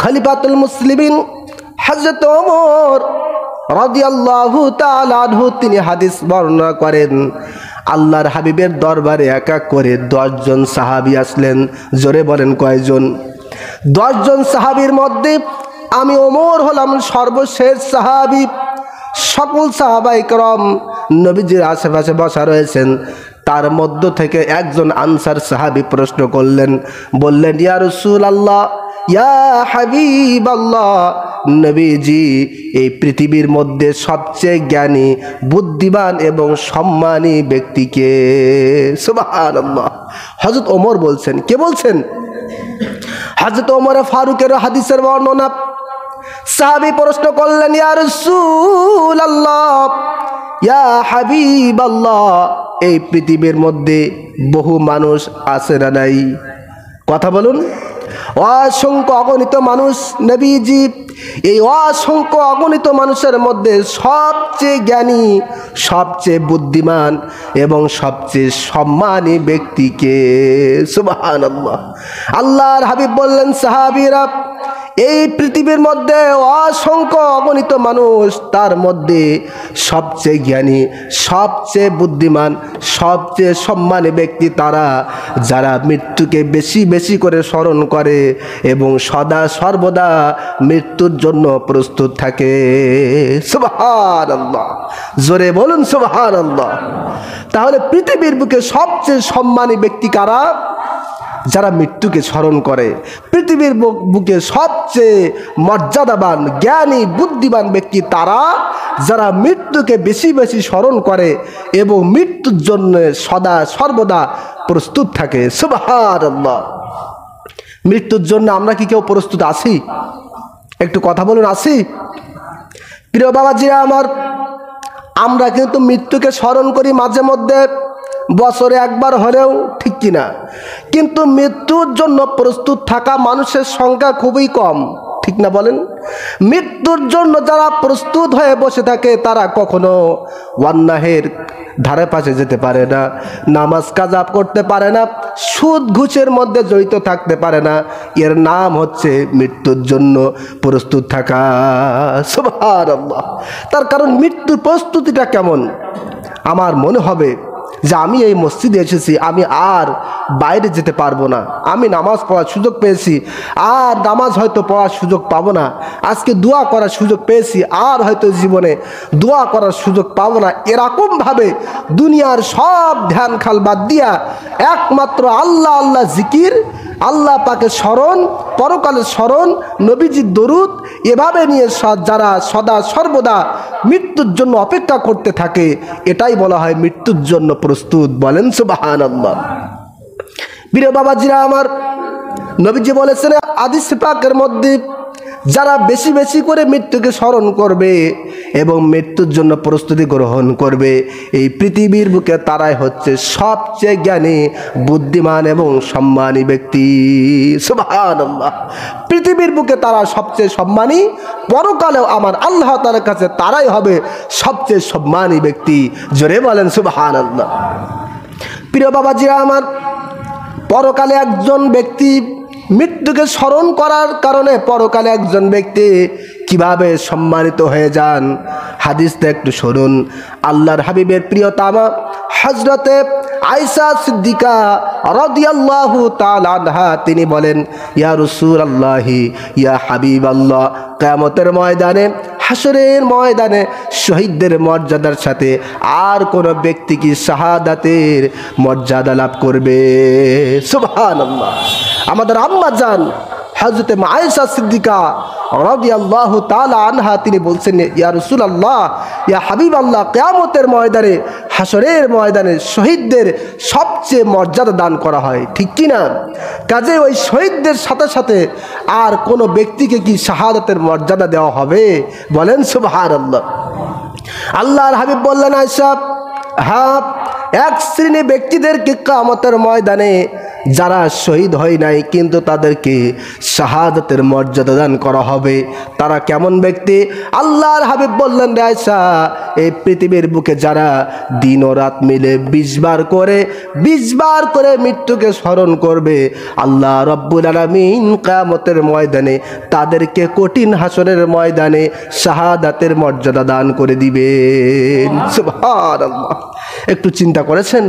খলিফাতুল মুসলিমিন হযরত ওমর রাদিয়াল্লাহু তাআলা আনহু তিনি হাদিস বর্ণনা করেন, আল্লাহর হাবিবের দরবারে এক এক করে 10 জন সাহাবী আসলেন। জোরে বলেন কয়জন? 10 জন সাহাবীর মধ্যে আমি ওমর হলাম সর্বশেষ সাহাবী। সকল সাহাবায়ে কেরাম নবীজির আশেপাশে বসা রয়েছেন। তার মধ্য থেকে একজন আনসার সাহাবী প্রশ্ন করলেন, বললেন, ইয়া রাসূলুল্লাহ, ইয়া হাবিবাল্লাহ, নবীজি, এই পৃথিবীর মধ্যে সবচেয়ে জ্ঞানী, বুদ্ধিমান এবং সম্মানী ব্যক্তিকে? সুবহানাল্লাহ। হযরত ওমর বলছেন, কে বলছেন? হযরত ওমর ফারুকের হাদিসের বর্ণনা। সাহাবী প্রশ্ন করলেন, ইয়া রাসূলুল্লাহ, ইয়া হাবিবাল্লাহ, এই পৃথিবীর মধ্যে বহু মানুষ আছে না নাই? কথা বলুন। অসংখ্য অগণিত মানুষ নবীজি। এই অসংখ্য অগণিত মানুষের মধ্যে সবচেয়ে জ্ঞানী, সবচেয়ে বুদ্ধিমান এবং সবচেয়ে সম্মানী ব্যক্তিকে? সুবহানাল্লাহ। আল্লাহর হাবিব বললেন, সাহাবীরা, এই পৃথিবীর মধ্যে অসংখ্য অগণিত মানুষ, তার মধ্যে সবচেয়ে জ্ঞানী, সবচেয়ে বুদ্ধিমান, সবচেয়ে সম্মানী ব্যক্তি তারা যারা মৃত্যুকে বেশি বেশি করে স্মরণ করে এবং সদা সর্বদা মৃত্যুর জন্য প্রস্তুত থাকে। সুবহানাল্লাহ। জোরে বলুন সুবহানাল্লাহ। তাহলে পৃথিবীর বুকে সবচেয়ে সম্মানী ব্যক্তি কারা? যারা মৃত্যুকে স্মরণ করে। পৃথিবীর বুকে সবচেয়ে মর্যাদাবান, জ্ঞানী, বুদ্ধিমান ব্যক্তি তারা যারা মৃত্যুকে বেশি বেশি স্মরণ করে এবং মৃত্যুর জন্য সদা সর্বদা প্রস্তুত থাকে। সুবহানাল্লাহ। মৃত্যুর জন্য আমরা কি কেউ প্রস্তুত আছি? একটু কথা বলুন, আছি? প্রিয় বাবাজিরা আমার, আমরা কিন্তু মৃত্যুকে স্মরণ করি মাঝে মধ্যে, বছরে একবার হলেও, ঠিক কিনা? কিন্তু মৃত্যুর জন্য প্রস্তুত থাকা মানুষের সংখ্যা খুবই কম, ঠিক না বলেন? মৃত্যুর জন্য যারা প্রস্তুত হয়ে বসে থাকে তারা কখনো অন্যায়ের ধারে পাশে যেতে পারে না, নামাজ কাজা করতে পারে না, সুদ ঘুষের মধ্যে জড়িত থাকতে পারে না। এর নাম হচ্ছে মৃত্যুর জন্য প্রস্তুত থাকা। সুবহানাল্লাহ। তার কারণ মৃত্যুর প্রস্তুতিটা কেমন? আমার মনে হবে যে আমি এই মসজিদে এসেছি, আমি আর বাইরে যেতে পারবো না, আমি নামাজ পড়ার সুযোগ পেয়েছি, আর নামাজ হয়তো পড়ার সুযোগ পাবো না, আজকে দোয়া করার সুযোগ পেয়েছি, আর হয়তো জীবনে দোয়া করার সুযোগ পাবো না। এরকমভাবে দুনিয়ার সব ধ্যান খাল বাদ দিয়া একমাত্র আল্লাহ আল্লাহ জিকির, আল্লাহ পাকে স্মরণ, পরকালের স্মরণ, নবীজির দরুদ, এভাবে নিয়ে যারা সদা সর্বদা মৃত্যুর জন্য অপেক্ষা করতে থাকে, এটাই বলা হয় মৃত্যুর জন্য প্রস্তুত। বলেন সুবহানাল্লাহ। প্রিয় বাবাজিরা আমার, নবীজি বলেছেন হাদিস পাকের মধ্যে, যারা বেশি বেশি করে মৃত্যুকে স্মরণ করবে এবং মৃত্যুর জন্য প্রস্তুতি গ্রহণ করবে, এই পৃথিবীর বুকে তারাই হচ্ছে সবচেয়ে জ্ঞানী, বুদ্ধিমান এবং সম্মানী ব্যক্তি। সুবহানাল্লাহ। পৃথিবীর বুকে তারা সবচেয়ে সম্মানী, পরকালেও আমার আল্লাহ তাআলার কাছে তারাই হবে সবচেয়ে সম্মানী ব্যক্তি। জোরে বলেন সুবহানাল্লাহ। প্রিয় বাবাজিরা আমার, পরকালে একজন ব্যক্তি মৃত্যুকে স্মরণ করার কারণে পরকালে একজন ব্যক্তি কিভাবে সম্মানিত হয়ে যান, হাদিসটা একটু শুনুন। আল্লাহর হাবিবের প্রিয়তমা হযরতে আয়েশা সিদ্দিকা রাদিয়াল্লাহু তাআলা আনহা তিনি বলেন, ইয়া রাসূলুল্লাহি, ইয়া হাবিবাল্লাহ, কিয়ামতের ময়দানে, হাসরের ময়দানে শহীদদের মর্যাদার সাথে আর কোন ব্যক্তি কি শাহাদাতের মর্যাদা লাভ করবে? সুবহানাল্লাহ। আমাদের আম্মা জান হযরতে আয়েশা সিদ্দিকা রাদিয়াল্লাহু তাআলা আনহা তিনি বলছেন, ইয়া রাসূলুল্লাহ, ইয়া হাবিবাল্লাহ, কিয়ামতের ময়দানে, হাসরের ময়দানে শহীদদের সবচেয়ে মর্যাদা দান করা হয়, ঠিক কি না? কাজে ওই শহীদদের সাথে সাথে আর কোন ব্যক্তিকে কি শাহাদাতের মর্যাদা দেওয়া হবে? বলেন সুবহানাল্লাহ। আল্লাহর হাবিব বললেন, আয়েশা, হ্যাঁ, এক শ্রেণী ব্যক্তিদেরকে কিয়ামতের ময়দানে যারা শহীদ হয় নাই কিন্তু তাদেরকে শাহাদাতের মর্যাদা দান করা হবে। তারা কেমন ব্যক্তি? আল্লাহর হাবিব বললেন, রে আয়েশা, এই পৃথিবীর বুকে যারা দিন ও রাত মিলে 20 বার করে মৃত্যুকে স্মরণ করবে, আল্লাহ রব্বুল আলামিন কিয়ামতের ময়দানে তাদেরকে কঠিন হাসরের ময়দানে শাহাদাতের মর্যাদা দান করে দিবেন। সুবহানাল্লাহ। একটু চিন্তা করেছেন,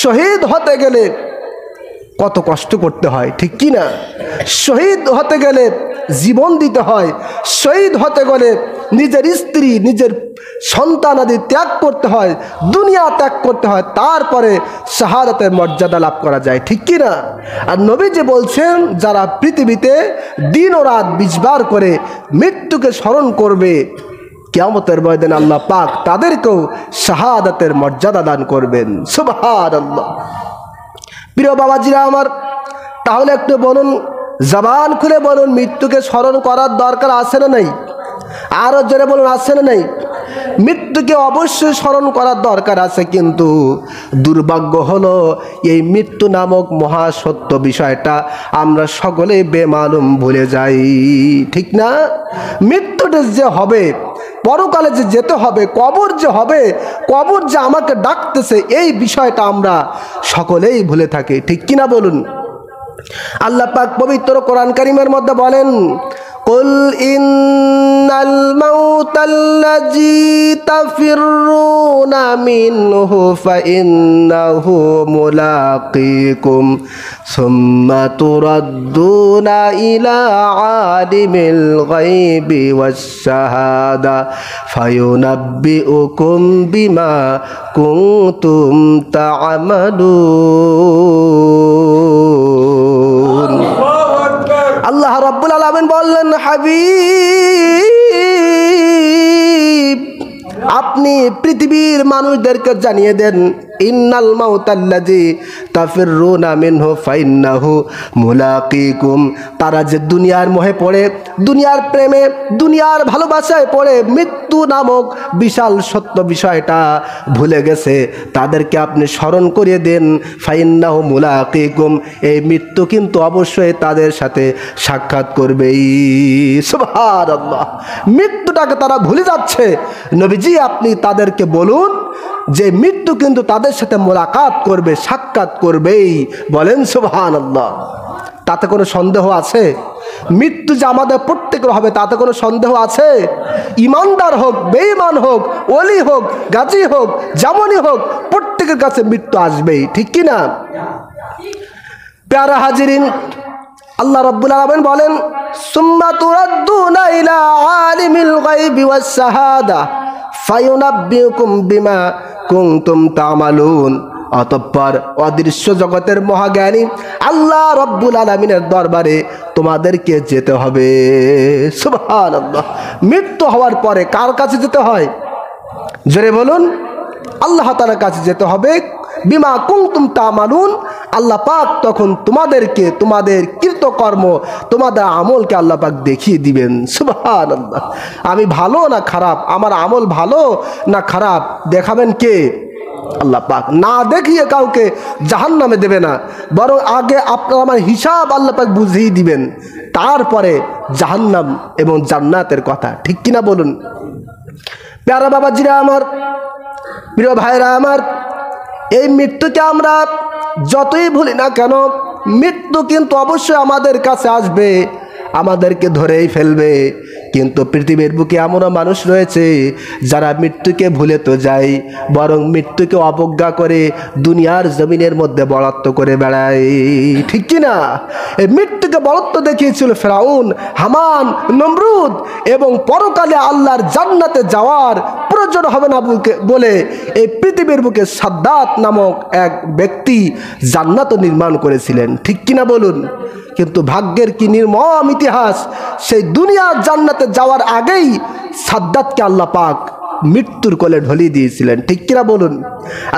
শহীদ হতে গেলে কত কষ্ট করতে হয়, ঠিক কি না? শহীদ হতে গেলে জীবন দিতে হয়, শহীদ হতে গেলে নিজের স্ত্রী, নিজের সন্তানাদি ত্যাগ করতে হয়, দুনিয়া ত্যাগ করতে হয়, তারপরে শাহাদাতের মর্যাদা লাভ করা যায়, ঠিক কি না? আর নবীজি বলছেন, যারা পৃথিবীতে দিন ও রাত 20 বার করে মৃত্যুকে স্মরণ করবে, কিয়ামতের ময়দানে আল্লাহ পাক তাদেরকেও শাহাদাতের মর্যাদা দান করবেন। সুবহানাল্লাহ। প্রিয় বাবাজিরা আমার, তাহলে একটু বলুন, জবান খুলে বলুন, মৃত্যুকে স্মরণ করার দরকার আছে না নাই? আরো জোরে বলুন, আছে না নাই? মৃত্যুকে অবশ্যই স্মরণ করার দরকার আছে, কিন্তু দুর্ভাগ্য হলো এই মৃত্যু নামক মহাসত্য বিষয়টা আমরা সকলেই বেমালুম ভুলে যাই, ঠিক না? মৃত্যুটা যে হবে, পরকালে যে যেতে হবে, কবর যে হবে, কবর যে আমাকে ডাকতেছে, এই বিষয়টা আমরা সকলেই ভুলে থাকি, ঠিক কিনা বলুন? আল্লাহ পাক পবিত্র কোরআন কারীমের মধ্যে বলেন, কুল ইন্নাল মাউতাল্লাযী তাফিররুনা মিনহু ফাইন্নাহু মুলাকীকুম সুম্মা তুরাদ্দুনা ইলা আলিমিল গায়বি ওয়াশ শাহাদা ফায়ুনাব্বিউকুম বিমা কুনতুম তা'মালুন। আল্লাহ রাব্বুল আলামিন বললেন, হাবিব, আপনি পৃথিবীর মানুষদেরকে জানিয়ে দেন, ইন্নাল মাউতাল্লাযী তাফিররুনা মিনহু ফাইন্নাহু মুলাকীকুম, তারা যে দুনিয়ার মোহে পড়ে, দুনিয়ার প্রেমে, দুনিয়ার ভালোবাসায় পড়ে মৃত্যু নামক বিশাল সত্য বিষয়টা ভুলে গেছে, তাদেরকে আপনি স্মরণ করিয়ে দেন, ফাইন্নাহু মুলাকীকুম, এই মৃত্যু কিন্তু অবশ্যই তাদের সাথে সাক্ষাৎ করবেই। সুবহানাল্লাহ। মৃত্যুটাকে তারা ভুলে যাচ্ছে। নবীজি, আপনি তাদেরকে বলুন যে মৃত্যু কিন্তু তাদের সাথে মোলাকাত করবে, সাক্ষাৎ করবেই। বলেন সুবহানাল্লাহ। তাতে কোনো সন্দেহ আছে? মৃত্যু যে আমাদের প্রত্যেকের হবে, তাতে কোনো সন্দেহ আছে? ইমানদার হোক, বেঈমান হোক, ওলি হোক, গাজী হোক, যেমনই হোক, প্রত্যেকের কাছে মৃত্যু আসবেই, ঠিক কি না? প্যারা হাজিরিন, আল্লাহ রাব্বুল আলামিন বলেন, সুম্মা তুরাদ্দুনা ইলা আলিমিল গায়বি ওয়াশ শাহাদা ফায়ুনাব্বিউকুম বিমা কুনতুম তা'মালুন, অতঃপর অদৃশ্য জগতের মহাজ্ঞানী আল্লাহ রাব্বুল আলামিনের দরবারে তোমাদেরকে যেতে হবে। সুবহানাল্লাহ। মৃত্যু হওয়ার পরে কার কাছে যেতে হয়? জোরে বলুন। আল্লাহ তাআলার কাছে যেতে হবে। বিমা কুনতুম তা'মালুন, আল্লাহ পাক তখন তোমাদেরকে তোমাদের কৃতকর্ম, তোমাদের আমলকে আল্লাহ পাক দেখিয়ে দিবেন। সুবহানাল্লাহ। আমি ভালো না খারাপ, আমার আমল ভালো না খারাপ, দেখাবেন কে? আল্লাহ পাক। না দেখিয়ে কাউকে জাহান্নামে দেবে না, বরং আগে আপনার আমার হিসাব আল্লাহ পাক বুঝিয়ে দিবেন, তারপরে জাহান্নাম এবং জান্নাতের কথা, ঠিক কিনা বলুন? প্যারা বাবাজিরা আমার, প্রিয় ভাইরা আমার, এই মৃত্যুকে আমরা যতই ভুলি না কেন, মৃত্যু কিন্তু অবশ্যই আমাদের কাছে আসবে, আমাদেরকে ধরেই ফেলবে। কিন্তু পৃথিবীর বুকে এমনও মানুষ রয়েছে যারা মৃত্যুকে ভুলে তো যায়, বরং মৃত্যুকে অবজ্ঞা করে দুনিয়ার জমিনের মধ্যে বড়ত্ব করে বেড়ায়, ঠিক কি না? এই মৃত্যুকে বড়ত্ব দেখিয়েছিল ফেরাউন, হামান, নমরুদ, এবং পরকালে আল্লাহর জান্নাতে যাওয়ার প্রয়োজন হবে না বলে এই পৃথিবীর বুকে সাদ্দাত নামক এক ব্যক্তি জান্নাত নির্মাণ করেছিলেন, ঠিক কিনা বলুন? কিন্তু ভাগ্যের কি নির্মম ইতিহাস, সেই দুনিয়ার জান্নাতে যাওয়ার আগেই সাদ্দাতকে আল্লাহ পাক মৃত্যুর কোলে ঢলিয়ে দিয়েছিলেন, ঠিক কিনা বলুন?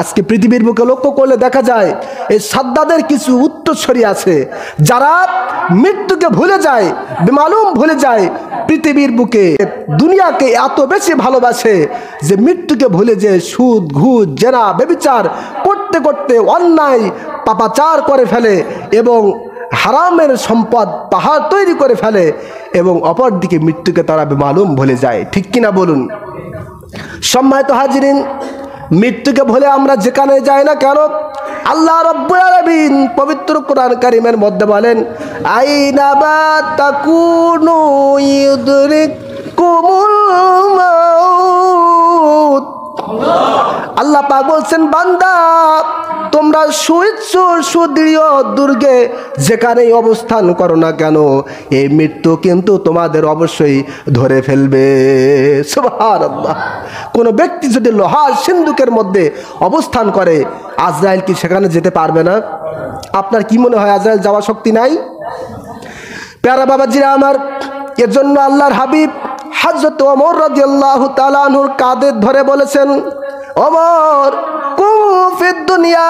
আজকে পৃথিবীর বুকে লক্ষ্য করলে দেখা যায় এই সাদ্দাদের কিছু উত্তরসূরি আছে যারা মৃত্যুকে ভুলে যায়, বেমালুম ভুলে যায়। পৃথিবীর বুকে দুনিয়াকে এত বেশি ভালোবাসে যে মৃত্যুকে ভুলে যে সুদ ঘুষ জেনা ব্যভিচার করতে করতে অন্যায় পাপাচার করে ফেলে এবং হারামের সম্পদ পাহাড় তৈরি করে ফেলে এবং অপরদিকে মৃত্যুকে তারা বেমালুম ভুলে যায়, ঠিক কিনা বলুন? সম্মানিত হাজিরিন, মৃত্যুকে ভুলে আমরা যেখানে যাই না কেন, আল্লাহ রাব্বুল আলামিন পবিত্র কোরআন কারীমের মধ্যে বলেন, আইনামা তাকুনু ইউদরিকুমুল মাউত। আল্লাহ পাক বলছেন, বান্দা তোমরা সুদৃঢ় দুর্গে যেখানেই অবস্থান করো না কেন, এই মৃত্যু কিন্তু তোমাদের অবশ্যই ধরে ফেলবে। সুবহানাল্লাহ। কোন ব্যক্তি যদি লোহার সিন্ধুকের মধ্যে অবস্থান করে, আজরাইল কি সেখানে যেতে পারবে না? আপনার কি মনে হয় আজরাইল যাওয়ার শক্তি নাই? প্যারা বাবাজিরা আমার, এর জন্য আল্লাহর হাবিব হযরত ওমর রাদিয়াল্লাহু তাআলা আনহুর কাঁধে ধরে বলেছেন, ওমর কুম ফিদ দুনিয়া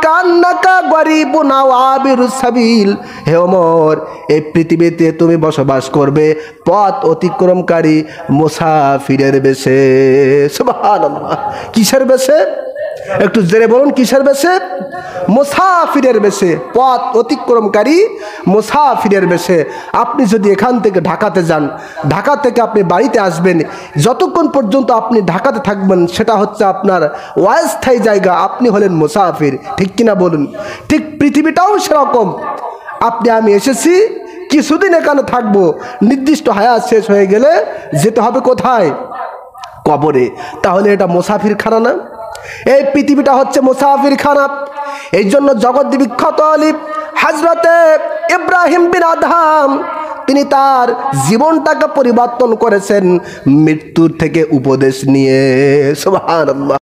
কান্নাকা গরিবুন আও আবিরুস সাবিল। হে ওমর, এই পৃথিবীতে তুমি বসবাস করবে পথ অতিক্রমকারী মুসাফিরের বেশে। সুবহানাল্লাহ। কিসের বেশে? একটু জেরে বলুন, কিসের বেশে? মুসাফিরের বেশে, পথ অতিক্রমকারী মুসাফিরের বেশে। আপনি যদি এখান থেকে ঢাকাতে যান, ঢাকা থেকে আপনি বাড়িতে আসবেন, যতক্ষণ পর্যন্ত আপনি ঢাকাতে থাকবেন সেটা হচ্ছে আপনার অস্থায়ী জায়গা, আপনি হলেন মুসাফির, ঠিক কিনা বলুন? ঠিক পৃথিবীটাও সেরকম। আপনি আমি এসেছি, কিছুদিন এখানে থাকবো, নির্দিষ্ট হায়াত শেষ হয়ে গেলে যেতে হবে কোথায়? কবরে। তাহলে এটা মুসাফিরখানা না? এই পৃথিবীটা হচ্ছে মুসাফিরখানা। এই জন্য জগৎ বিখ্যাত আলিম হযরতে ইব্রাহিম বিন আদহাম তিনি তার জীবনটাকে পরিবর্তন করেছেন মৃত্যুর থেকে উপদেশ নিয়ে। সুবহানাল্লাহ।